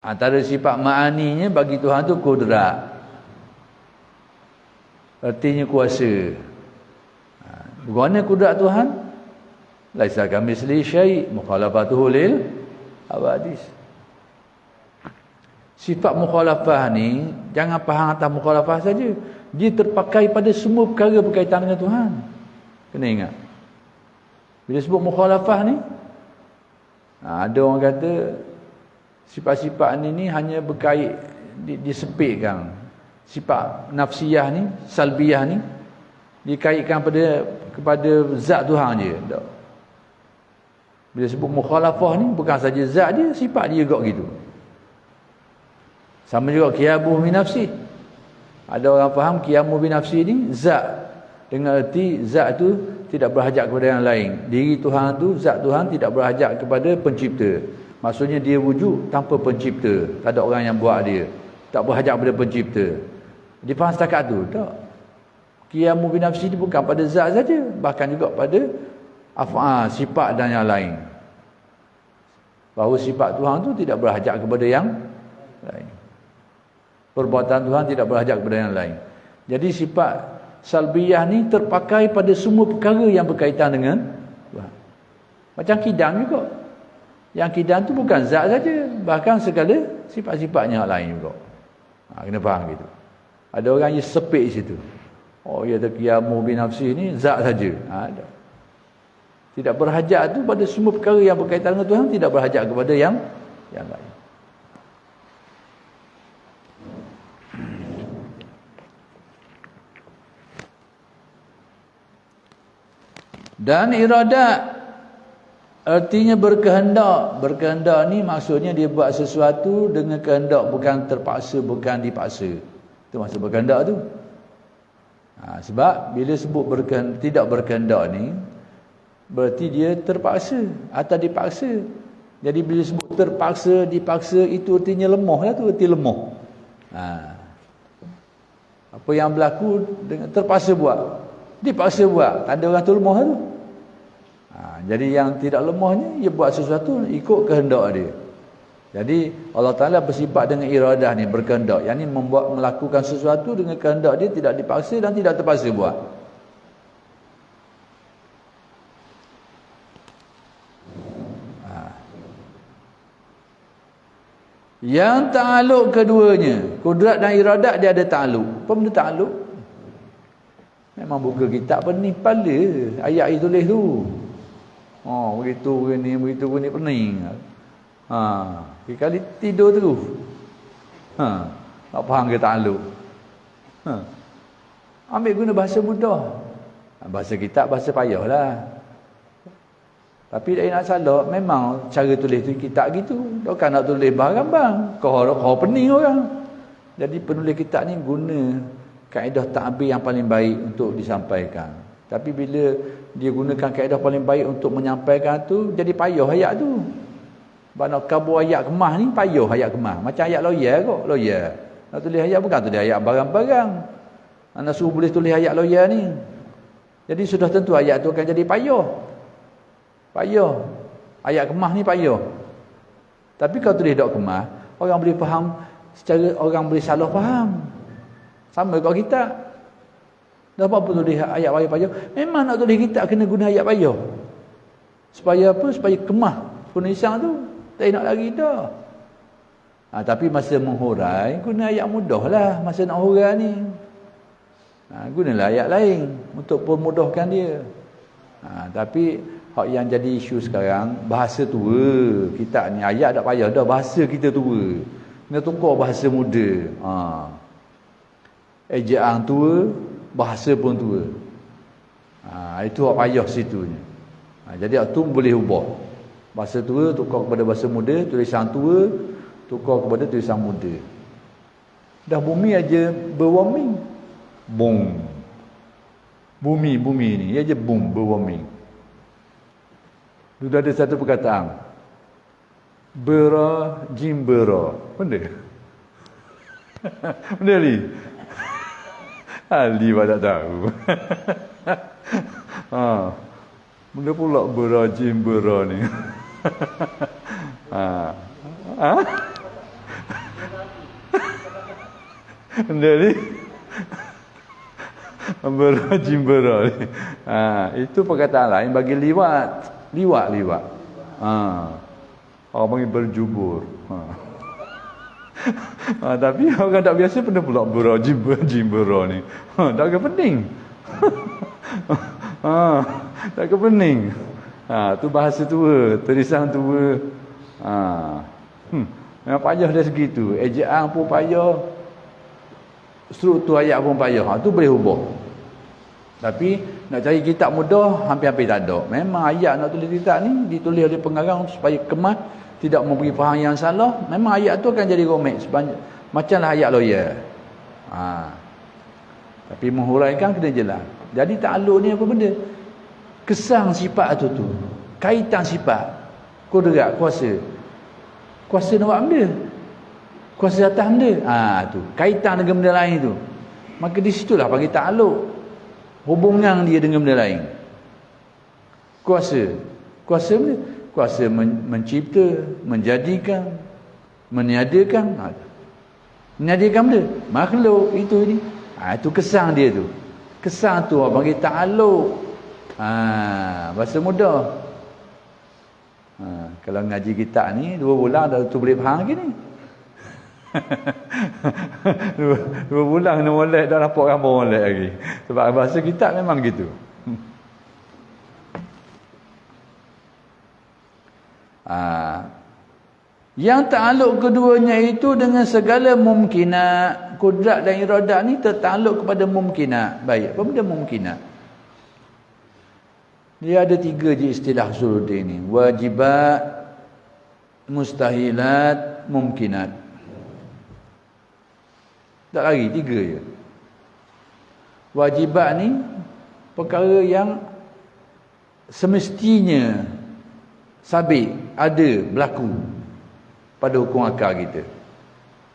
Antara sifat ma'aninya bagi Tuhan tu kudrat. Artinya kuasa. Bagaimana kudrat Tuhan? Laisa kamitslihi syai' mukhalafatuhu lil hawadis. Sifat mukhalafah ni jangan faham atas mukhalafah saja. Dia terpakai pada semua perkara berkaitan dengan Tuhan. Kena ingat. Bila sebut mukhalafah ni, ada orang kata sifat-sifat ni hanya berkait disepitkan. Sifat nafsiyah ni, salbiyah ni dikaitkan kepada zat Tuhan je. Tak. Bila sebut mukhalafah ni bukan saja zat dia, sifat dia juga gitu. Sama juga qiyamu bi nafsi. Ada orang faham qiyamu bi nafsi ni zat, dengan erti zat tu tidak berhajat kepada yang lain. Diri Tuhan tu, zat Tuhan tidak berhajat kepada pencipta. Maksudnya dia wujud tanpa pencipta. Tak ada orang yang buat dia. Tak berhajat kepada pencipta. Dia faham setakat tu? Tak. Qiyamu bi nafsi ni bukan pada zat saja, bahkan juga pada af'al, sifat dan yang lain. Bahawa sifat Tuhan tu tidak berhajat kepada yang lain. Perbuatan Tuhan tidak berhajat kepada yang lain. Jadi sifat salbiyah ni terpakai pada semua perkara yang berkaitan dengan Tuhan. Macam kidam juga. Yang kidam tu bukan zat saja, bahkan segala sifat-sifatnya lain juga. Kena faham gitu. Ada orang yang sepik situ. Oh, ya qiyamu bi nafsi ni zat saja. Ada. Tidak berhajat tu pada semua perkara yang berkaitan dengan Tuhan, tidak berhajat kepada yang lain. Dan iradat artinya berkehendak. Berkehendak ni maksudnya dia buat sesuatu dengan kehendak, bukan terpaksa, bukan dipaksa. Itu maksud berkehendak tu. Sebab bila sebut tidak berkehendak ni berarti dia terpaksa atau dipaksa. Jadi bila sebut terpaksa, dipaksa, itu artinya lemah lah tu, arti lemah. Apa yang berlaku dengan terpaksa buat, dipaksa buat, tanda orang tu lemah tu. Jadi yang tidak lemahnya, dia buat sesuatu ikut kehendak dia. Jadi Allah Ta'ala bersifat dengan iradah ni, berkehendak. Yang ni melakukan sesuatu dengan kehendak dia, tidak dipaksa dan tidak terpaksa buat. Yang ta'aluk keduanya, kudrat dan iradat dia ada ta'aluk. Apa benda ta'aluk? Memang buka kitab pening kepala ayat itu tulis tu. Begitu begini pening. Kali tidur terus. Tak faham ke ta'aluk. Ambil guna bahasa mudah. Bahasa kitab, bahasa payah lah. Tapi tak nak salah, memang cara tulis tu kitab gitu. Takkan nak tulis barang-barang. Kau pening orang. Jadi penulis kitab ni guna kaedah ta'bir yang paling baik untuk disampaikan. Tapi bila dia gunakan kaedah paling baik untuk menyampaikan tu, jadi payah ayat tu. Sebab nak kabur ayat kemah ni, payah ayat kemah. Macam ayat lawyer kot, lawyer. Nak tulis ayat bukan tulis ayat barang-barang. Nak suruh boleh tulis ayat lawyer ni. Jadi sudah tentu ayat tu akan jadi payah. Payah. Ayat kemah ni payah. Tapi kalau tulis dok kemah, orang boleh faham secara, orang boleh salah faham. Sama kat kita. Dah apa tulis ayat payah? Memang nak tulis kitab kena guna ayat payah. Supaya apa? Supaya kemah penulisan tu. Tak nak lagi dah. Tapi masa menghurai, guna ayat mudah lah. Masa nak hurai ni. Gunalah ayat lain untuk memudahkan dia. Tapi hak yang jadi isu sekarang, bahasa tua. Kitab ni ayat tak payah dah. Bahasa kita tua. Kena tukar bahasa muda. Ejaan tua, bahasa pun tua. Itu hak payah situnya. Jadi hak tu boleh ubah. Bahasa tua tukar kepada bahasa muda, tulisan tua tukar kepada tulisan muda. Dah bumi aja berwarming. Boom. Bumi ni aja boom, berwarming. Sudah ada satu perkataan. Bera jimbera. Benda. Benda ni. Ali pun tak tahu. Benda pula berajim bera ni. Benda ni Jimbera ni. Itu perkataan lain bagi liwat. Liwat. Orang panggil berjubur. Tapi orang tak biasa pernah pula Jimbera ni. Tak ke pening. Tak ke pening. Tu bahasa tua, tulisan tua. Memang payah dari segitu. Ejaan pun payah. Struktur ayat pun payah. Tu boleh ubah. Tapi nak cari kitab mudah hampir-hampir tak ada. Memang ayat nak tulis kitab ni ditulis oleh pengarang supaya kemas, tidak memberi faham yang salah. Memang ayat tu akan jadi romik macamlah ayat lawyer. Tapi menghuraikan kena jelas. Jadi takluk ni apa benda? Kesang sifat tu. Kaitan sifat. Kudrat, kuasa. Kuasa nak buat benda. Kuasa atas benda. Tu. Kaitan dengan benda lain tu. Maka di situlah panggil takluk. Hubungan dia dengan benda lain. Kuasa. Kuasa benda. Kuasa mencipta, menjadikan, meniadakan. Meniadakan benda. Makhluk itu ni. Itu kesang dia tu. Kesang tu orang panggil ta'aluk. Bahasa mudah. Kalau ngaji kitab ni 2 bulan dah tu boleh faham lagi ni. 2 bulan kena molek dah nampak gambar molek lagi. Sebab bahasa kitab memang gitu. Yang ta'aluk keduanya itu dengan segala mumkinat. Kudrat dan iradat ni tertakluk kepada mumkinat. Baik, apa benda mumkinat? Dia ada 3 je istilah Usuluddin ni. Wajibat, mustahilat, mumkinat. Tak lagi, 3 je. Wajibat ni perkara yang semestinya sabit, ada, berlaku pada hukum akal kita.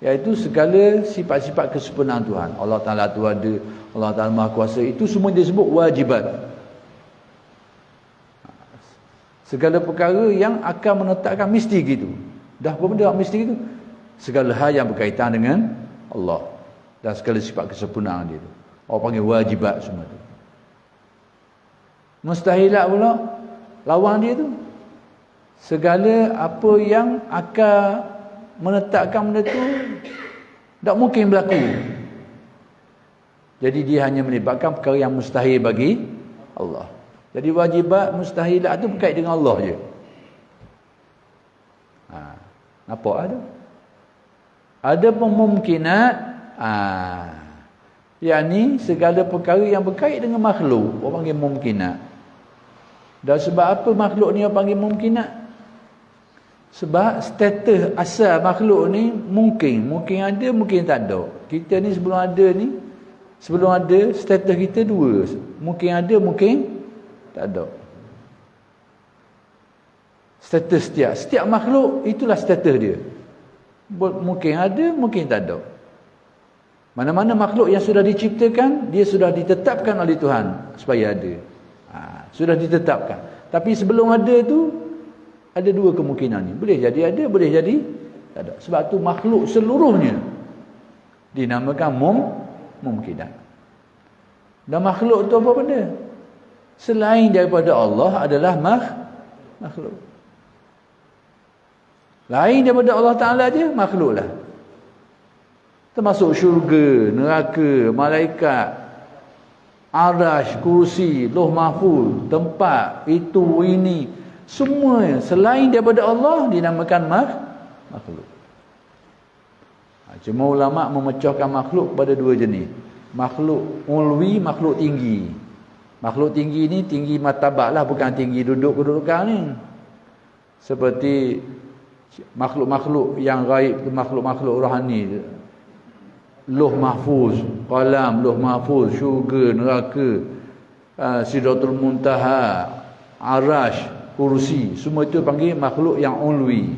Iaitu segala sifat-sifat kesempurnaan Tuhan. Allah Ta'ala tu ada, Allah Ta'ala Maha Kuasa. Itu semua disebut wajibat. Segala perkara yang akan menetapkan mesti gitu. Dah apa benda mesti gitu? Segala hal yang berkaitan dengan Allah. Dan segala sifat kesempurnaan dia tu. Orang panggil wajibat semua tu. Mustahilat pula, lawan dia tu. Segala apa yang akan menetapkan benda tu tak mungkin berlaku. Jadi dia hanya melibatkan perkara yang mustahil bagi Allah. Jadi wajibat, mustahilat tu berkait dengan Allah je. Nampak ada? Ada pemungkinat. Yang segala perkara yang berkait dengan makhluk, orang panggil mumkinat. Dan sebab apa makhluk ni orang panggil mumkinat? Sebab status asal makhluk ni mungkin ada, mungkin tak ada. Kita ni sebelum ada status kita 2. Mungkin ada, mungkin tak ada. Status setiap makhluk itulah status dia. Mungkin ada, mungkin tak ada. Mana-mana makhluk yang sudah diciptakan, dia sudah ditetapkan oleh Tuhan supaya ada. Sudah ditetapkan. Tapi sebelum ada tu ada 2 kemungkinan ni. Boleh jadi ada, boleh jadi tak ada. Sebab tu makhluk seluruhnya dinamakan mumkinat. Dan makhluk tu apa benda? Selain daripada Allah adalah makhluk. Lain daripada Allah Ta'ala je, makhluk lah. Termasuk syurga, neraka, malaikat, arash, kursi, lauh mahfuz, tempat, itu, ini. Semua selain daripada Allah dinamakan makhluk. Cuma ulama' memecahkan makhluk pada 2 jenis. Makhluk ulwi, makhluk tinggi. Makhluk tinggi ni tinggi martabat lah, bukan tinggi kedudukan ni. Seperti makhluk-makhluk yang gaib, makhluk-makhluk rohani. Lauh mahfuz, qalam, lauh mahfuz, syurga, neraka, sidratul muntaha, arash, kursi, semua itu panggil makhluk yang ulwi,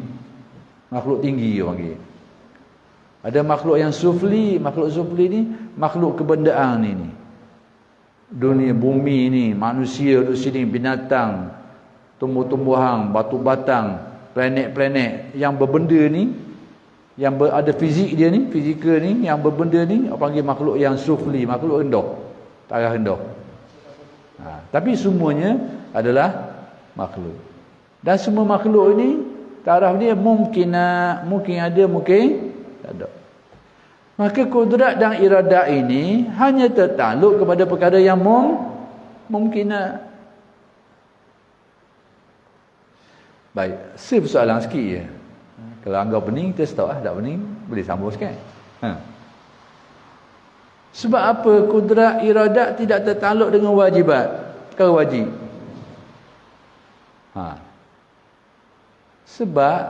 makhluk tinggi orang panggil. Ada makhluk yang sufli. Makhluk sufli ni makhluk kebendaan ni. Dunia bumi ni, manusia duduk sini, binatang, tumbuh-tumbuhan, batu batang, planet-planet yang berbenda ni, yang ada fizik dia ni, fizikal ni, yang berbenda ni, orang panggil makhluk yang sufli, makhluk rendah, taraf rendah. Tapi semuanya adalah makhluk. Dan semua makhluk ni taraf dia mungkin ada, mungkin tak ada. Maka kudrat dan iradat ini hanya tertakluk kepada perkara yang mungkin. Baik, persoalan sikit je. Kalau anggap pening, kita stop lah. Tak pening, boleh sambung sikit. Sebab apa kudrat iradat tidak tertakluk dengan wajibat? Perkara wajib. Sebab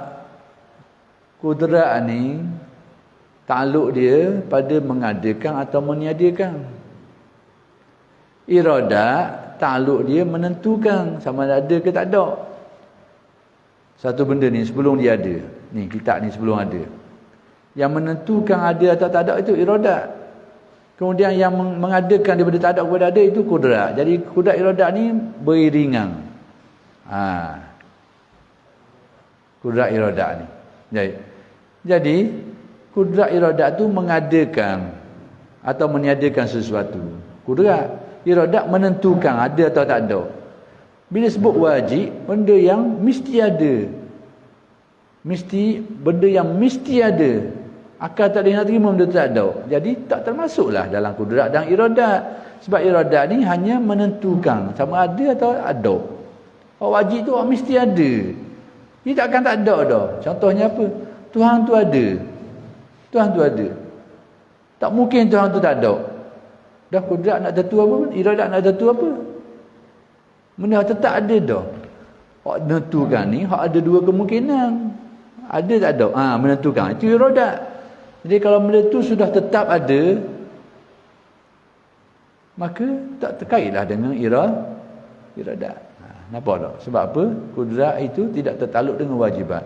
kudrat ni takluk dia pada mengadakan atau meniadakan. Iradat takluk dia menentukan sama ada ke tak ada. Satu benda ni sebelum dia ada. Ni kitab ni sebelum ada. Yang menentukan ada atau tak ada itu iradat. Kemudian yang mengadakan daripada tak ada kepada ada itu kudrat. Jadi kudrat iradat ni beriringan. Kudrat iradat ni. Jadi kudrat iradat tu mengadakan atau meniadakan sesuatu. Kudrat iradat menentukan ada atau tak ada. Bila sebut wajib, benda yang mesti ada. Benda yang mesti ada. Akal tak boleh nak terima benda tu tak ada. Jadi tak termasuklah dalam kudrat dan iradat. Sebab iradat ni hanya menentukan sama ada atau ada. Wajib tu mesti ada. Dia takkan tak ada dah. Contohnya apa? Tuhan tu ada. Tuhan tu ada. Tak mungkin Tuhan tu tak ada. Dah kudrat nak tentu apa pun, iradat nak tentu apa? Benda tetap ada dah. Hak menentukan ni, hak ada dua kemungkinan. Ada tak ada? Menentukan. Itu iradat. Jadi kalau benda tu sudah tetap ada, maka tak terkaitlah dengan iradat. Nampak tak? Sebab apa? Kudrat itu tidak tertakluk dengan wajibat.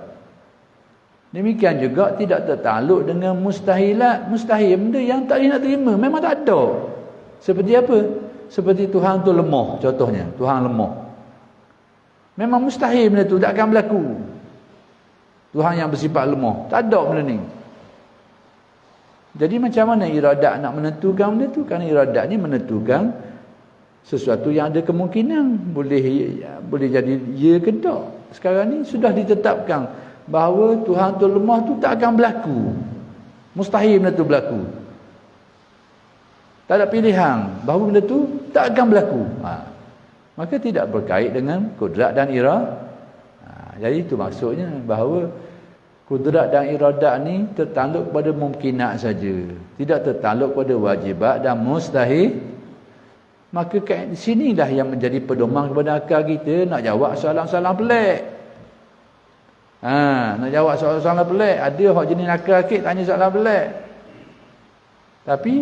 Demikian juga tidak tertakluk dengan mustahilat. Mustahil, benda yang tak boleh nak terima, memang tak ada. Seperti apa? Seperti Tuhan tu lemah, contohnya. Tuhan lemah. Memang mustahil benda tu, tak akan berlaku. Tuhan yang bersifat lemah. Tak ada benda ni. Jadi macam mana iradat nak menentukan benda tu? Kerana iradat ni menentukan sesuatu yang ada kemungkinan. Boleh jadi ya ke tak. Sekarang ni sudah ditetapkan bahawa Tuhan tu lemah tu tak akan berlaku. Mustahil benda tu berlaku. Tak ada pilihan bahawa benda tu tak akan berlaku. Maka tidak berkait dengan kudrat dan iradat. Jadi itu maksudnya bahawa kudrat dan iradat ni tertakluk pada mungkinat saja. Tidak tertakluk pada wajibat dan mustahil. Maka kat sinilah yang menjadi pedoman kepada akal kita nak jawab soalan-soalan pelik. Nak jawab soalan-soalan pelik. Ada hak jenis akal sikit tanya soalan pelik. Tapi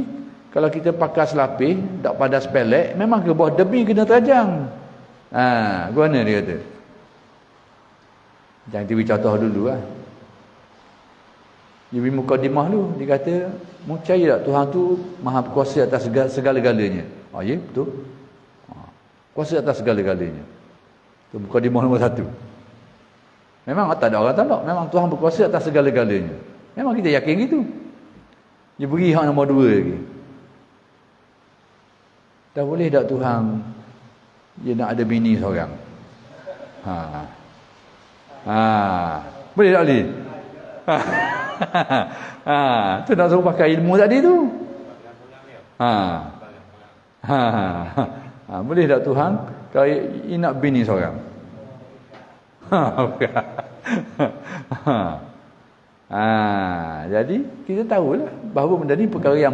kalau kita pakai selapis, tak pada sepelek, memang ke bawah demi kena terajang. Gimana dia kata? Jangan tiba contoh dulu lah. Dia beri mukadimah dulu. Dia kata, mu percaya tak Tuhan tu maha kuasa atas segala-galanya? Ya, betul. Kuasa atas segala-galanya. Itu mukadimah nombor 1. Memang tak ada orang tak nak. Memang Tuhan berkuasa atas segala-galanya. Memang kita yakin gitu. Dia beri hak nombor 2 lagi. Dah boleh tak Tuhan dia nak ada bini seorang? Boleh tak boleh? Tu nak suruh pakai ilmu tadi tu. Boleh tak Tuhan kalau dia nak bini seorang? Jadi kita tahulah bahawa benda ni perkara yang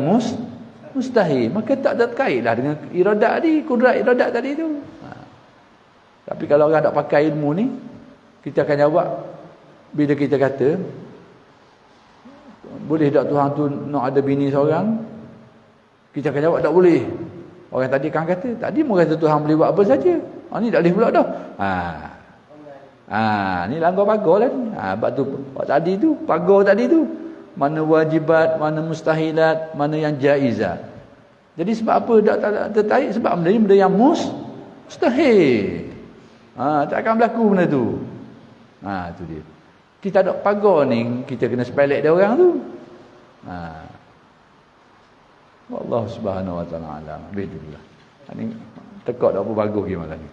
mustahil. Maka tak terkaitlah dengan iradat tadi, kudrat iradat tadi tu. Tapi kalau orang tak pakai ilmu ni, kita akan jawab bila kita kata boleh tak Tuhan tu nak ada bini seorang? Kita akan jawab tak boleh. Orang tadi kan kata, tadi mu kata Tuhan boleh buat apa saja. Ni tak boleh pula dah. Ni langgar pagar lah ni. Sebab tu tadi tu, pagar tadi tu, mana wajibat, mana mustahilat, mana yang jaizat. Jadi sebab apa tak tertarik? Sebab benda ni benda yang mustahil. Tak akan berlaku benda tu. Tu dia. Kita ada pagar ni, kita kena sepelek dia orang tu. Allah Subhanahu Wa Taala alam. Begitu lah. Ini tekak tak apa bagus gimana ni.